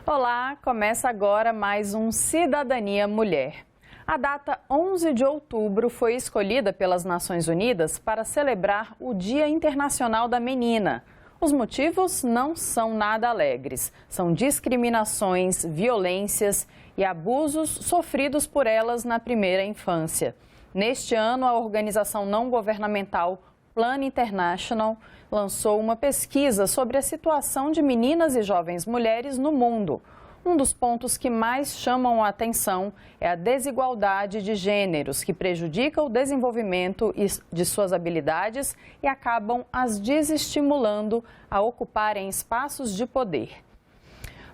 Olá, começa agora mais um Cidadania Mulher. A data 11 de outubro foi escolhida pelas Nações Unidas para celebrar o Dia Internacional da Menina. Os motivos não são nada alegres. São discriminações, violências e abusos sofridos por elas na primeira infância. Neste ano, a organização não governamental Plan International lançou uma pesquisa sobre a situação de meninas e jovens mulheres no mundo. Um dos pontos que mais chamam a atenção é a desigualdade de gêneros, que prejudica o desenvolvimento de suas habilidades e acabam as desestimulando a ocuparem espaços de poder.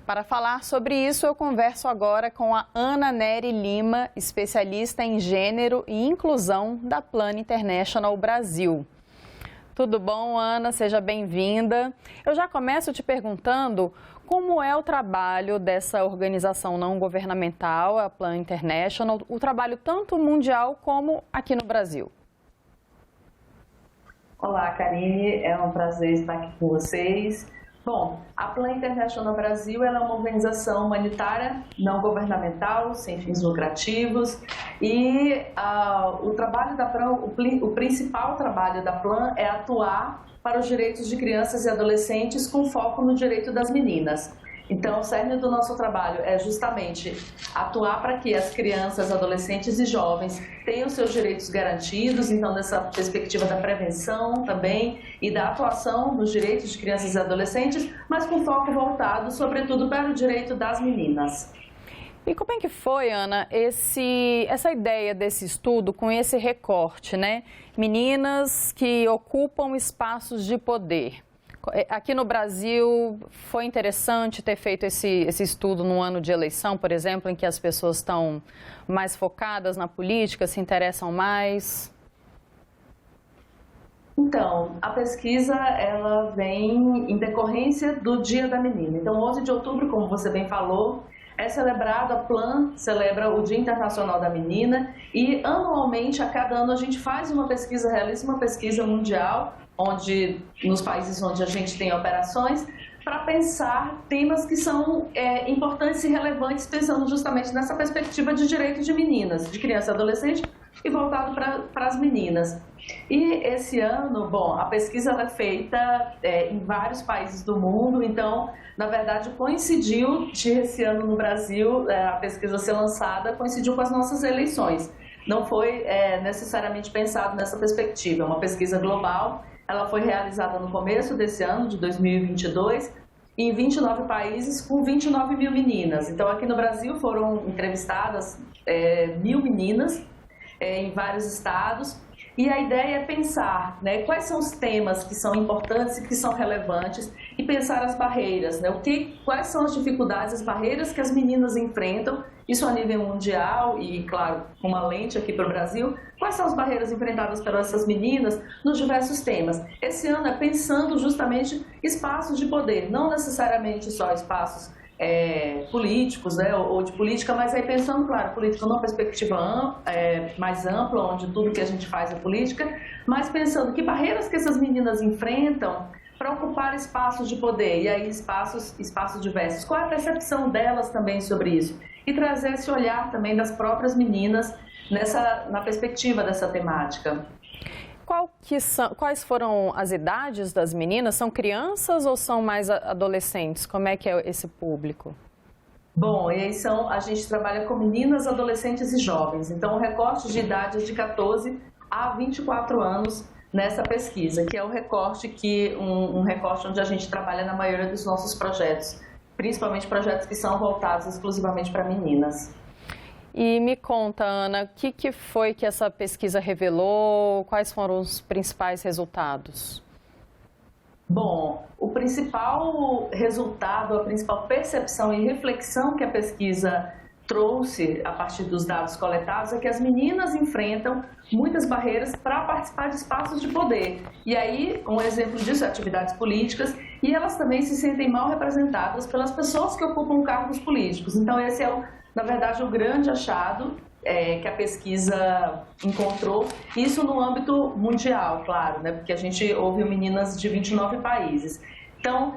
Para falar sobre isso, eu converso agora com a Ana Nery Lima, especialista em gênero e inclusão da Plan International Brasil. Tudo bom, Ana? Seja bem-vinda. Eu já começo te perguntando como é o trabalho dessa organização não governamental, a Plan International, o trabalho tanto mundial como aqui no Brasil. Olá, Karine. É um prazer estar aqui com vocês. Bom, a Plan International Brasil ela é uma organização humanitária não governamental, sem fins lucrativos, e o trabalho da Plan, o principal trabalho da Plan é atuar para os direitos de crianças e adolescentes com foco no direito das meninas. Então, o cerne do nosso trabalho é justamente atuar para que as crianças, adolescentes e jovens tenham seus direitos garantidos, então nessa perspectiva da prevenção também e da atuação dos direitos de crianças e adolescentes, mas com foco voltado, sobretudo, para o direito das meninas. E como é que foi, Ana, essa ideia desse estudo com esse recorte, né? Meninas que ocupam espaços de poder. Aqui no Brasil, foi interessante ter feito esse estudo no ano de eleição, por exemplo, em que as pessoas estão mais focadas na política, se interessam mais? Então, a pesquisa ela vem em decorrência do Dia da Menina. Então, 11 de outubro, como você bem falou, é celebrado, a Plan celebra o Dia Internacional da Menina e anualmente, a cada ano, a gente faz uma pesquisa, realiza uma pesquisa mundial, nos países onde a gente tem operações, para pensar temas que são importantes e relevantes, pensando justamente nessa perspectiva de direitos de meninas, de criança e adolescente, e voltado para as meninas. E esse ano, bom, a pesquisa ela é feita em vários países do mundo, então, na verdade, coincidiu de esse ano no Brasil, a pesquisa ser lançada, coincidiu com as nossas eleições. Não foi necessariamente pensado nessa perspectiva, é uma pesquisa global. Ela foi realizada no começo desse ano, de 2022, em 29 países com 29 mil meninas. Então, aqui no Brasil foram entrevistadas 1.000 meninas em vários estados. E a ideia é pensar, né, quais são os temas que são importantes e que são relevantes e pensar as barreiras, né, quais são as dificuldades, as barreiras que as meninas enfrentam, isso a nível mundial e, claro, com uma lente aqui para o Brasil, quais são as barreiras enfrentadas por essas meninas nos diversos temas. Esse ano é pensando justamente espaços de poder, não necessariamente só espaços políticos, né, ou de política, mas aí pensando, claro, política numa perspectiva mais ampla, onde tudo que a gente faz é política, mas pensando que barreiras que essas meninas enfrentam para ocupar espaços de poder, e aí espaços diversos. Qual é a percepção delas também sobre isso? E trazer esse olhar também das próprias meninas na perspectiva dessa temática. Quais foram as idades das meninas? São crianças ou são mais adolescentes? Como é que é esse público? Bom, e aí a gente trabalha com meninas, adolescentes e jovens. Então, o recorte de idade é de 14 a 24 anos nessa pesquisa, que é o recorte um recorte onde a gente trabalha na maioria dos nossos projetos, principalmente projetos que são voltados exclusivamente para meninas. E me conta, Ana, o que foi que essa pesquisa revelou? Quais foram os principais resultados? Bom, o principal resultado, a principal percepção e reflexão que a pesquisa trouxe a partir dos dados coletados é que as meninas enfrentam muitas barreiras para participar de espaços de poder. E aí, um exemplo disso é atividades políticas, e elas também se sentem mal representadas pelas pessoas que ocupam cargos políticos. Então, esse é na verdade, o grande achado que a pesquisa encontrou, isso no âmbito mundial, claro, né? Porque a gente ouviu meninas de 29 países. Então,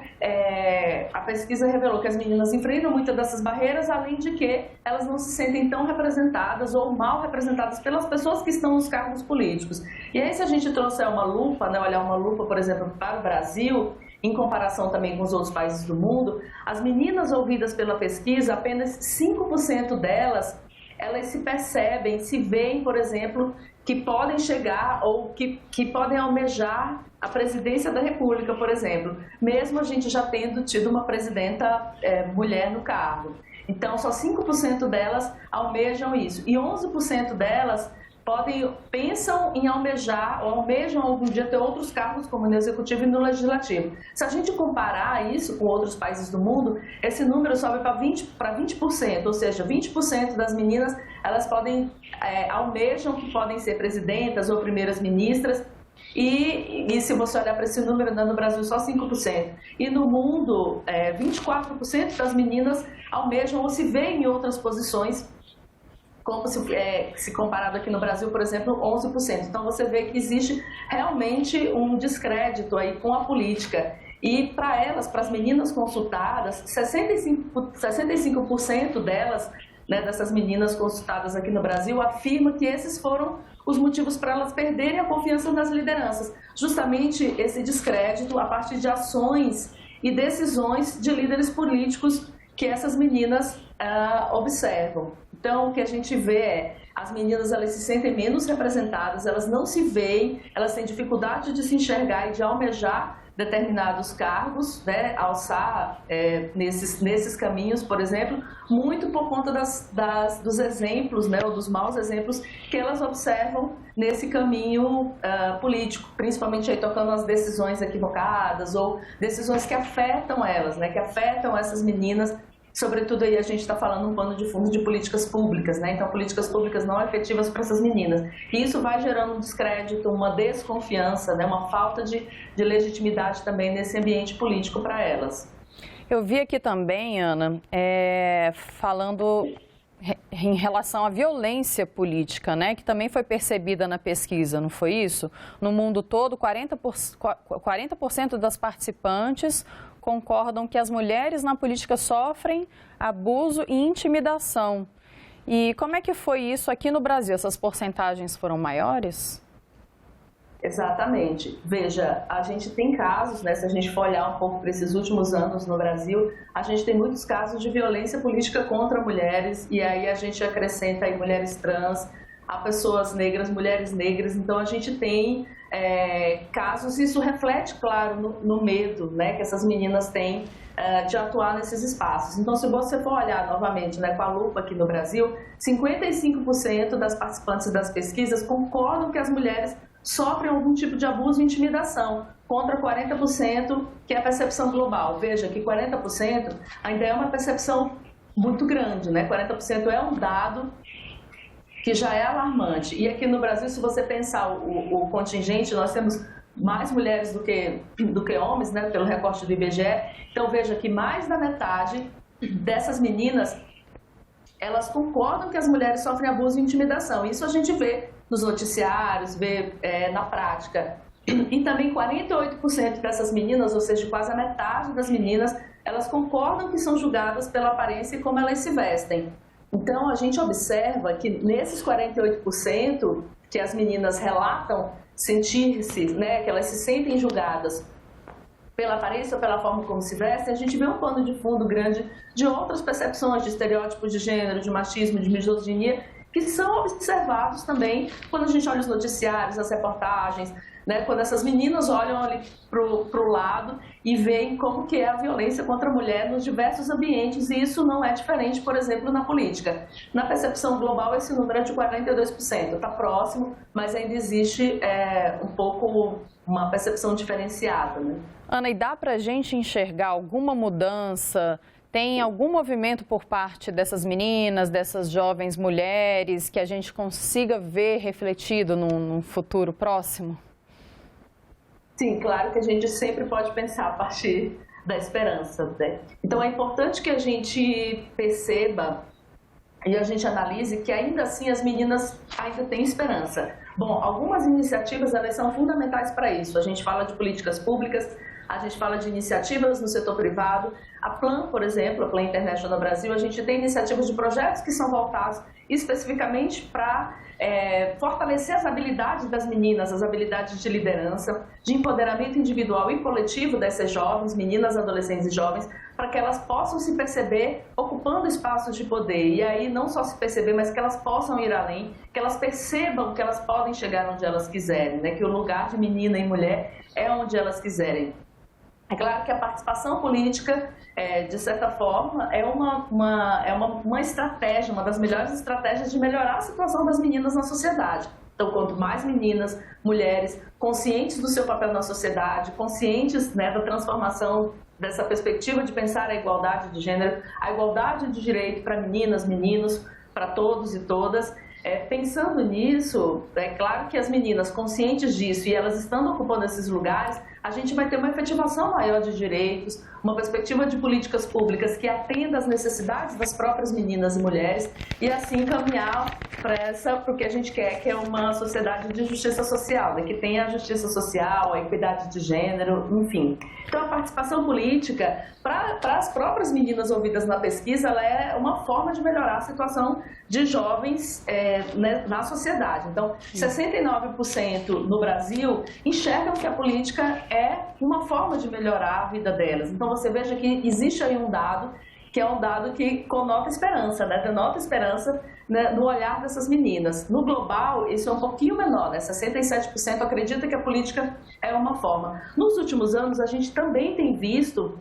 a pesquisa revelou que as meninas enfrentam muitas dessas barreiras, além de que elas não se sentem tão representadas ou mal representadas pelas pessoas que estão nos cargos políticos. E aí, se a gente trouxer uma lupa, né, olhar uma lupa, por exemplo, para o Brasil, em comparação também com os outros países do mundo, as meninas ouvidas pela pesquisa, apenas 5% delas, elas se percebem, se veem, por exemplo, que podem chegar ou que podem almejar a presidência da República, por exemplo, mesmo a gente já tendo tido uma presidenta mulher no cargo. Então, só 5% delas almejam isso. E 11% delas pensam em almejar ou almejam algum dia ter outros cargos, como no Executivo e no Legislativo. Se a gente comparar isso com outros países do mundo, esse número sobe para 20%, ou seja, 20% das meninas elas almejam que podem ser presidentas ou primeiras ministras. E se você olhar para esse número, no Brasil só 5%. E no mundo, 24% das meninas almejam ou se veem em outras posições, como se comparado aqui no Brasil, por exemplo, 11%. Então você vê que existe realmente um descrédito aí com a política. E para elas, para as meninas consultadas, 65% delas, né, dessas meninas consultadas aqui no Brasil, afirma que esses foram os motivos para elas perderem a confiança nas lideranças. Justamente esse descrédito a partir de ações e decisões de líderes políticos que essas meninas observam. Então, o que a gente vê as meninas elas se sentem menos representadas, elas não se veem, elas têm dificuldade de se enxergar e de almejar determinados cargos, né, alçar nesses caminhos, por exemplo, muito por conta dos exemplos, né, ou dos maus exemplos que elas observam nesse caminho político, principalmente aí tocando as decisões equivocadas ou decisões que afetam elas, né, que afetam essas meninas. Sobretudo aí a gente está falando um pano de fundo de políticas públicas, né? Então políticas públicas não efetivas para essas meninas. E isso vai gerando um descrédito, uma desconfiança, né? Uma falta de legitimidade também nesse ambiente político para elas. Eu vi aqui também, Ana, falando em relação à violência política, né? Que também foi percebida na pesquisa, não foi isso? No mundo todo, 40% das participantes concordam que as mulheres na política sofrem abuso e intimidação. E como é que foi isso aqui no Brasil? Essas porcentagens foram maiores? Exatamente. Veja, a gente tem casos, né, se a gente for olhar um pouco para esses últimos anos no Brasil, a gente tem muitos casos de violência política contra mulheres, e aí a gente acrescenta aí mulheres trans, a pessoas negras, mulheres negras, então a gente tem casos, isso reflete, claro, no medo, né, que essas meninas têm de atuar nesses espaços. Então, se você for olhar novamente, né, com a lupa aqui no Brasil, 55% das participantes das pesquisas concordam que as mulheres sofrem algum tipo de abuso e intimidação, contra 40% que é a percepção global. Veja que 40% ainda é uma percepção muito grande, né? 40% é um dado que já é alarmante. E aqui no Brasil, se você pensar o contingente, nós temos mais mulheres do que homens, né, pelo recorte do IBGE. Então, veja que mais da metade dessas meninas, elas concordam que as mulheres sofrem abuso e intimidação. Isso a gente vê nos noticiários, vê na prática. E também 48% dessas meninas, ou seja, quase a metade das meninas, elas concordam que são julgadas pela aparência e como elas se vestem. Então, a gente observa que nesses 48% que as meninas relatam sentir-se, né, que elas se sentem julgadas pela aparência ou pela forma como se vestem, a gente vê um pano de fundo grande de outras percepções de estereótipos de gênero, de machismo, de misoginia, que são observados também quando a gente olha os noticiários, as reportagens, né, quando essas meninas olham ali pro lado e veem como que é a violência contra a mulher nos diversos ambientes, e isso não é diferente, por exemplo, na política. Na percepção global, esse número é de 42%, está próximo, mas ainda existe um pouco uma percepção diferenciada, né? Ana, e dá para a gente enxergar alguma mudança? Tem algum movimento por parte dessas meninas, dessas jovens mulheres, que a gente consiga ver refletido num futuro próximo? Sim, claro que a gente sempre pode pensar a partir da esperança, né? Então é importante que a gente perceba e a gente analise que ainda assim as meninas ainda têm esperança. Bom, algumas iniciativas elas são fundamentais para isso. A gente fala de políticas públicas, a gente fala de iniciativas no setor privado. A Plan, por exemplo, a Plan International Brasil, a gente tem iniciativas de projetos que são voltados especificamente para fortalecer as habilidades das meninas, as habilidades de liderança, de empoderamento individual e coletivo dessas jovens, meninas, adolescentes e jovens, para que elas possam se perceber ocupando espaços de poder. E aí não só se perceber, mas que elas possam ir além, que elas percebam que elas podem chegar onde elas quiserem, né? Que o lugar de menina e mulher é onde elas quiserem. É claro que a participação política, de certa forma, é uma estratégia, uma das melhores estratégias de melhorar a situação das meninas na sociedade. Então, quanto mais meninas, mulheres, conscientes do seu papel na sociedade, conscientes, né, da transformação dessa perspectiva de pensar a igualdade de gênero, a igualdade de direito para meninas, meninos, para todos e todas. Pensando nisso, é claro que as meninas conscientes disso e elas estando ocupando esses lugares, a gente vai ter uma efetivação maior de direitos, uma perspectiva de políticas públicas que atenda às necessidades das próprias meninas e mulheres e assim caminhar para o que a gente quer, que é uma sociedade de justiça social, né? Que tenha a justiça social, a equidade de gênero, enfim. Então a participação política, para as próprias meninas ouvidas na pesquisa, ela é uma forma de melhorar a situação de jovens na sociedade. Então, 69% no Brasil enxergam que a política é uma forma de melhorar a vida delas. Então, você veja que existe aí um dado, que é um dado que conota esperança, né? Denota esperança, né, no olhar dessas meninas. No global, isso é um pouquinho menor, né? 67% acredita que a política é uma forma. Nos últimos anos, a gente também tem visto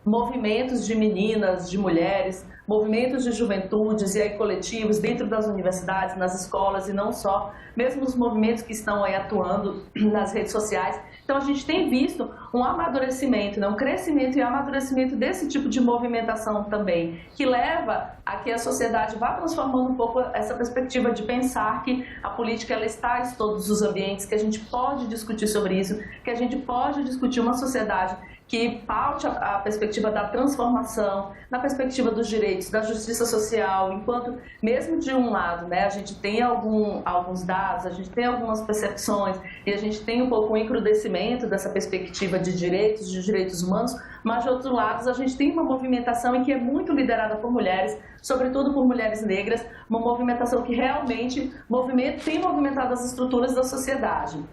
movimentos de meninas, de mulheres, movimentos de juventudes e aí coletivos dentro das universidades, nas escolas e não só, mesmo os movimentos que estão aí atuando nas redes sociais. Então a gente tem visto um amadurecimento, né, um crescimento e amadurecimento desse tipo de movimentação também, que leva a que a sociedade vá transformando um pouco essa perspectiva de pensar que a política ela está em todos os ambientes, que a gente pode discutir sobre isso, que a gente pode discutir uma sociedade que paute a perspectiva da transformação, na perspectiva dos direitos, da justiça social, enquanto, mesmo de um lado, né, a gente tem alguns dados, a gente tem algumas percepções e a gente tem um pouco o encrudecimento dessa perspectiva de direitos humanos, mas, de outro lado, a gente tem uma movimentação em que é muito liderada por mulheres, sobretudo por mulheres negras, uma movimentação que realmente tem movimentado as estruturas da sociedade.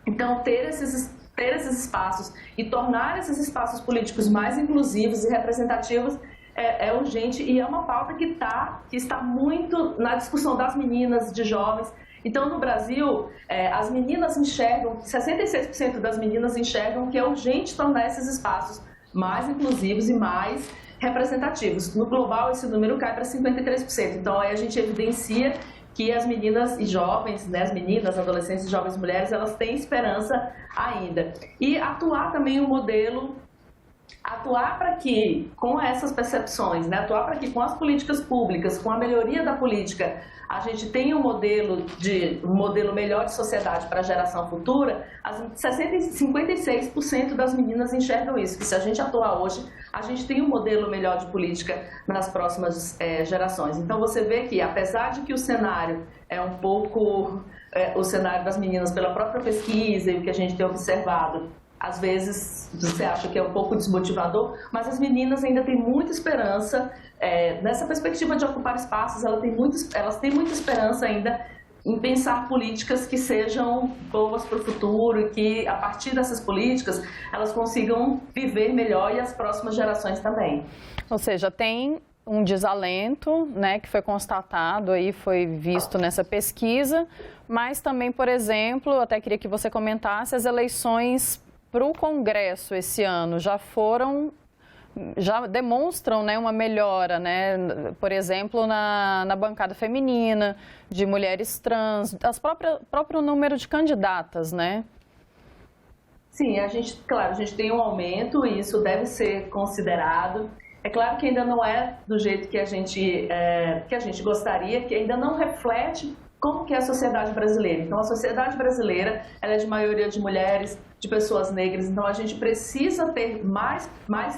Então, ter esses espaços e tornar esses espaços políticos mais inclusivos e representativos é urgente e é uma pauta que está muito na discussão das meninas, de jovens. Então, no Brasil, as meninas enxergam, 66% das meninas enxergam que é urgente tornar esses espaços mais inclusivos e mais representativos. No global, esse número cai para 53%. Então, aí a gente evidencia que as meninas e jovens, né, as meninas, adolescentes, jovens, mulheres, elas têm esperança ainda. E atuar também atuar para que, com essas percepções, né, atuar para que com as políticas públicas, com a melhoria da política, a gente tenha um modelo melhor de sociedade para a geração futura, 56% das meninas enxergam isso, que se a gente atuar hoje, a gente tem um modelo melhor de política nas próximas gerações. Então você vê que, apesar de que o cenário é um pouco o cenário das meninas pela própria pesquisa e o que a gente tem observado, às vezes você acha que é um pouco desmotivador, mas as meninas ainda têm muita esperança nessa perspectiva de ocupar espaços, elas têm muita esperança ainda em pensar políticas que sejam boas para o futuro e que, a partir dessas políticas, elas consigam viver melhor e as próximas gerações também. Ou seja, tem um desalento, né, que foi constatado aí, foi visto nessa pesquisa, mas também, por exemplo, até queria que você comentasse, as eleições para o Congresso esse ano já demonstram, né, uma melhora, né, por exemplo, na bancada feminina, de mulheres trans, próprio número de candidatas, né? Sim, a gente tem um aumento e isso deve ser considerado. É claro que ainda não é do jeito que a gente gostaria, que ainda não reflete como que é a sociedade brasileira. Então, a sociedade brasileira ela é de maioria de mulheres, de pessoas negras, então a gente precisa ter mais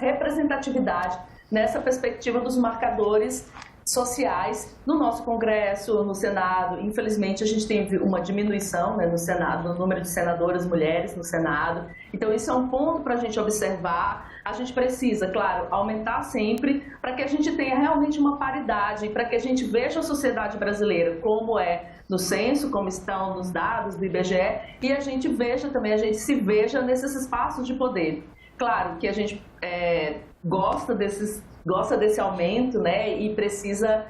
representatividade nessa perspectiva dos marcadores sociais no nosso Congresso, no Senado. Infelizmente, a gente tem uma diminuição, né, no Senado, no número de senadoras mulheres no Senado. Então, isso é um ponto para a gente observar. A gente precisa, claro, aumentar sempre para que a gente tenha realmente uma paridade, para que a gente veja a sociedade brasileira como é no censo, como estão nos dados do IBGE, e a gente veja também, a gente se veja nesses espaços de poder. Claro que a gente gosta desse aumento, né, e precisa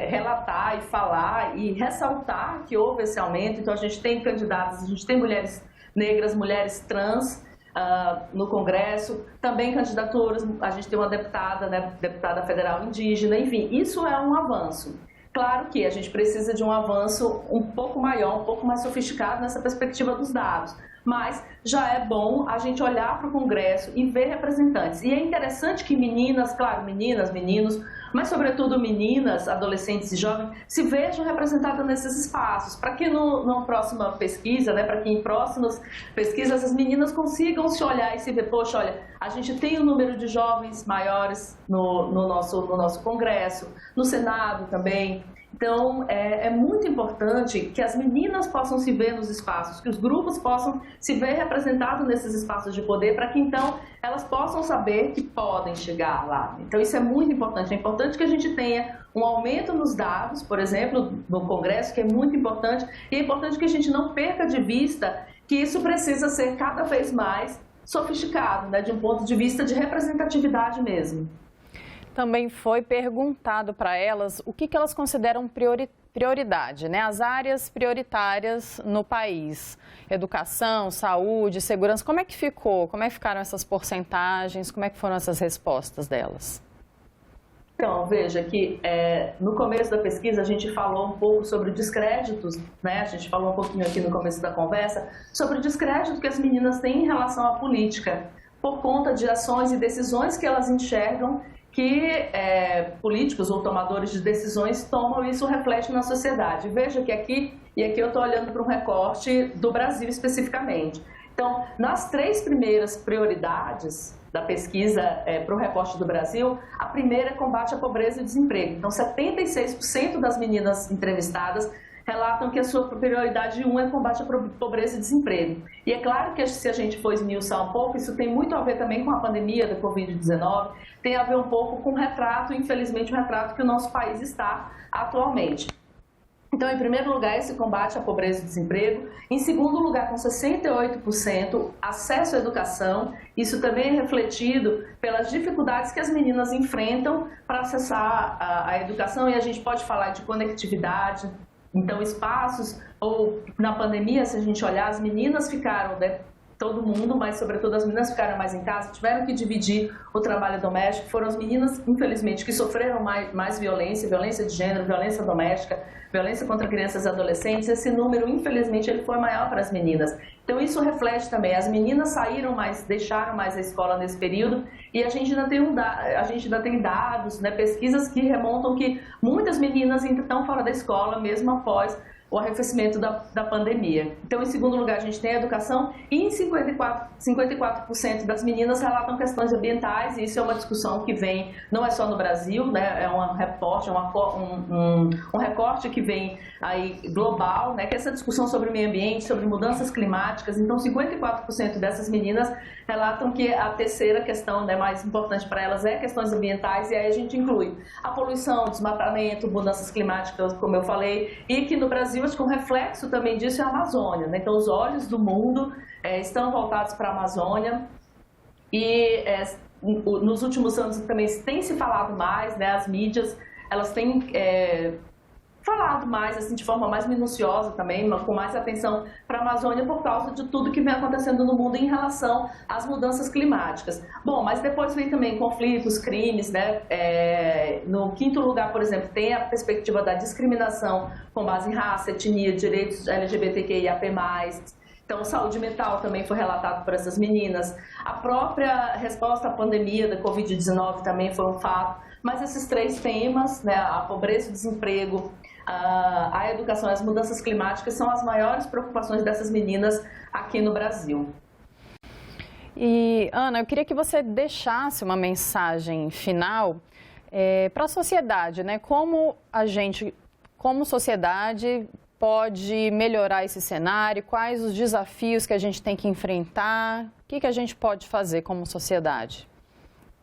relatar e falar e ressaltar que houve esse aumento. Então, a gente tem candidatas, a gente tem mulheres negras, mulheres trans no Congresso, também candidaturas, a gente tem uma deputada, né, deputada federal indígena, enfim, isso é um avanço. Claro que a gente precisa de um avanço um pouco maior, um pouco mais sofisticado nessa perspectiva dos dados. Mas já é bom a gente olhar para o Congresso e ver representantes. E é interessante que meninas, claro, meninas, meninos, mas sobretudo meninas, adolescentes e jovens, se vejam representadas nesses espaços, para que numa próxima pesquisa, né, para que em próximas pesquisas as meninas consigam se olhar e se ver, poxa, olha, a gente tem um número de jovens maiores no nosso Congresso, no Senado também. Então, é muito importante que as meninas possam se ver nos espaços, que os grupos possam se ver representados nesses espaços de poder, para que, então, elas possam saber que podem chegar lá. Então, isso é muito importante. É importante que a gente tenha um aumento nos dados, por exemplo, no Congresso, que é muito importante, e é importante que a gente não perca de vista que isso precisa ser cada vez mais sofisticado, né, de um ponto de vista de representatividade mesmo. Também foi perguntado para elas o que elas consideram prioridade, né? As áreas prioritárias no país. Educação, saúde, segurança. Como é que ficou? Como é que ficaram essas porcentagens? Como é que foram essas respostas delas? Então, veja que no começo da pesquisa a gente falou um pouco sobre descréditos, né? A gente falou um pouquinho aqui no começo da conversa sobre o descrédito que as meninas têm em relação à política, por conta de ações e decisões que elas enxergam que políticos ou tomadores de decisões tomam, e isso reflete na sociedade. Veja que aqui eu estou olhando para um recorte do Brasil especificamente. Então, nas 3 primeiras prioridades da pesquisa para o recorte do Brasil, a primeira é combate à pobreza e desemprego. Então, 76% das meninas entrevistadas relatam que a sua prioridade 1 é combate à pobreza e desemprego. E é claro que se a gente for esmiuçar um pouco, isso tem muito a ver também com a pandemia da Covid-19, tem a ver um pouco com o retrato, infelizmente, o retrato que o nosso país está atualmente. Então, em primeiro lugar, esse combate à pobreza e desemprego. Em segundo lugar, com 68%, acesso à educação. Isso também é refletido pelas dificuldades que as meninas enfrentam para acessar a educação, e a gente pode falar de conectividade. Então, espaços, ou na pandemia, se a gente olhar, as meninas ficaram, né, todo mundo, mas sobretudo as meninas ficaram mais em casa, tiveram que dividir o trabalho doméstico. Foram as meninas, infelizmente, que sofreram mais violência de gênero, violência doméstica, violência contra crianças e adolescentes. Esse número, infelizmente, ele foi maior para as meninas. Então, isso reflete também. As meninas saíram mais, deixaram mais a escola nesse período, e a gente ainda tem dados, né, pesquisas que remontam que muitas meninas ainda estão fora da escola, mesmo após o arrefecimento da pandemia. Então, em segundo lugar, a gente tem a educação, e em 54% das meninas relatam questões ambientais, e isso é uma discussão que vem, não é só no Brasil, né, é um recorte que vem aí global, né, que é essa discussão sobre o meio ambiente, sobre mudanças climáticas. Então, 54% dessas meninas relatam que a terceira questão, né, mais importante para elas é questões ambientais, e aí a gente inclui a poluição, o desmatamento, mudanças climáticas, como eu falei, e que no Brasil, acho que um reflexo também disso é a Amazônia, né? Então, os olhos do mundo estão voltados para a Amazônia, e nos últimos anos também tem se falado mais, né? As mídias, elas têm falado mais, assim, de forma mais minuciosa também, com mais atenção para a Amazônia, por causa de tudo que vem acontecendo no mundo em relação às mudanças climáticas. Bom, mas depois vem também conflitos, crimes, né? No quinto lugar, por exemplo, tem a perspectiva da discriminação com base em raça, etnia, direitos LGBTQIAP+. Então, saúde mental também foi relatado por essas meninas. A própria resposta à pandemia da Covid-19 também foi um fato. Mas esses 3 temas, né, a pobreza e o desemprego, a educação e as mudanças climáticas, são as maiores preocupações dessas meninas aqui no Brasil. E, Ana, eu queria que você deixasse uma mensagem final Para a sociedade, né? Como a gente, como sociedade, pode melhorar esse cenário? Quais os desafios que a gente tem que enfrentar? O que a gente pode fazer como sociedade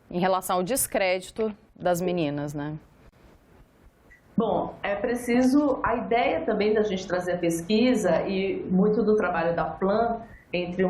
em relação ao descrédito das meninas, né? Bom, é preciso, a ideia também da gente trazer a pesquisa e muito do trabalho da Plan, entre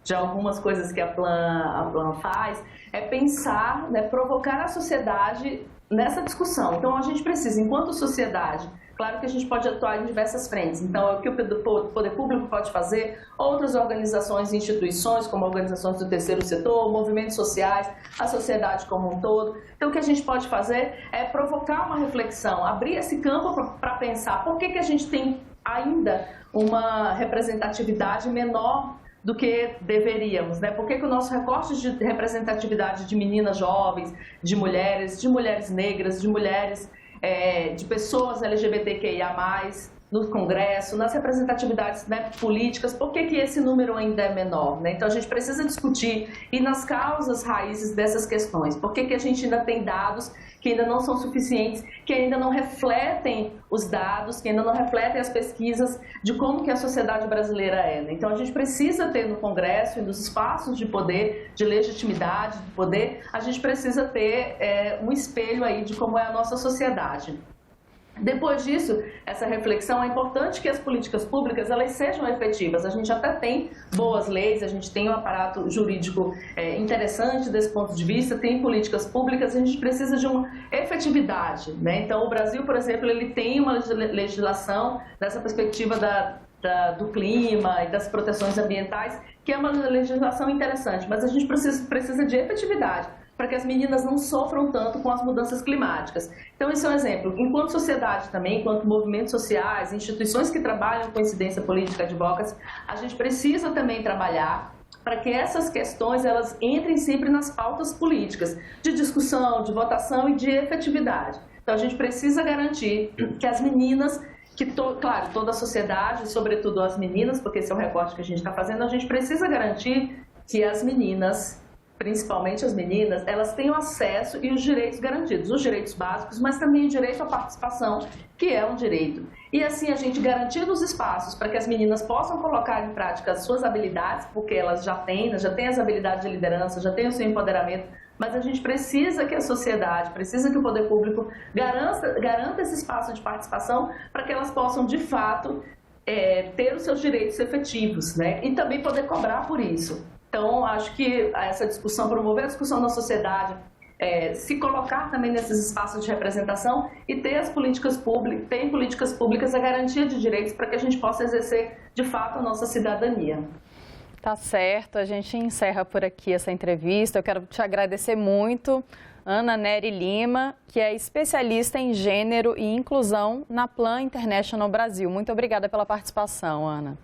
de algumas coisas que a Plan faz, é pensar, né, provocar a sociedade nessa discussão. Então a gente precisa, enquanto sociedade, claro que a gente pode atuar em diversas frentes. Então, é o que o poder público pode fazer, outras organizações e instituições, como organizações do terceiro setor, movimentos sociais, a sociedade como um todo. Então, o que a gente pode fazer é provocar uma reflexão, abrir esse campo para pensar por que a gente tem ainda uma representatividade menor do que deveríamos, né? Por que o nosso recorte de representatividade de meninas jovens, de mulheres negras, de mulheres, de pessoas LGBTQIA+, no Congresso, nas representatividades, né, políticas, por que esse número ainda é menor, né? Então a gente precisa discutir e nas causas raízes dessas questões, por que a gente ainda tem dados que ainda não são suficientes, que ainda não refletem os dados, que ainda não refletem as pesquisas de como que a sociedade brasileira é, né? Então a gente precisa ter no Congresso e nos espaços de poder, de legitimidade, de poder, a gente precisa ter um espelho aí de como é a nossa sociedade. Depois disso, essa reflexão, é importante que as políticas públicas elas sejam efetivas. A gente até tem boas leis, a gente tem um aparato jurídico interessante desse ponto de vista, tem políticas públicas, a gente precisa de uma efetividade, né? Então, o Brasil, por exemplo, ele tem uma legislação dessa perspectiva do clima e das proteções ambientais, que é uma legislação interessante, mas a gente precisa de efetividade, para que as meninas não sofram tanto com as mudanças climáticas. Então, esse é um exemplo. Enquanto sociedade também, enquanto movimentos sociais, instituições que trabalham com incidência política, advocacy, a gente precisa também trabalhar para que essas questões elas entrem sempre nas pautas políticas, de discussão, de votação e de efetividade. Então, a gente precisa garantir que as meninas, claro, toda a sociedade, sobretudo as meninas, porque esse é o recorte que a gente está fazendo, a gente precisa garantir que as meninas, principalmente as meninas, elas tenham acesso e os direitos garantidos, os direitos básicos, mas também o direito à participação, que é um direito. E assim, a gente garantindo os espaços para que as meninas possam colocar em prática as suas habilidades, porque elas já têm as habilidades de liderança, já têm o seu empoderamento, mas a gente precisa que a sociedade, precisa que o poder público garanta esse espaço de participação para que elas possam, de fato, ter os seus direitos efetivos, né? E também poder cobrar por isso. Então, acho que essa discussão, promover a discussão na sociedade, se colocar também nesses espaços de representação e ter políticas públicas a garantia de direitos para que a gente possa exercer, de fato, a nossa cidadania. Tá certo, a gente encerra por aqui essa entrevista. Eu quero te agradecer muito, Ana Nery Lima, que é especialista em gênero e inclusão na Plan International Brasil. Muito obrigada pela participação, Ana.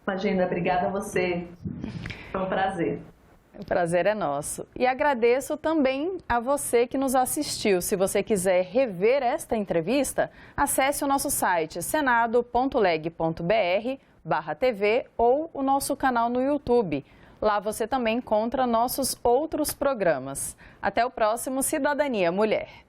Imagina, obrigada a você. Foi um prazer. O prazer é nosso. E agradeço também a você que nos assistiu. Se você quiser rever esta entrevista, acesse o nosso site senado.leg.br/TV ou o nosso canal no YouTube. Lá você também encontra nossos outros programas. Até o próximo Cidadania Mulher.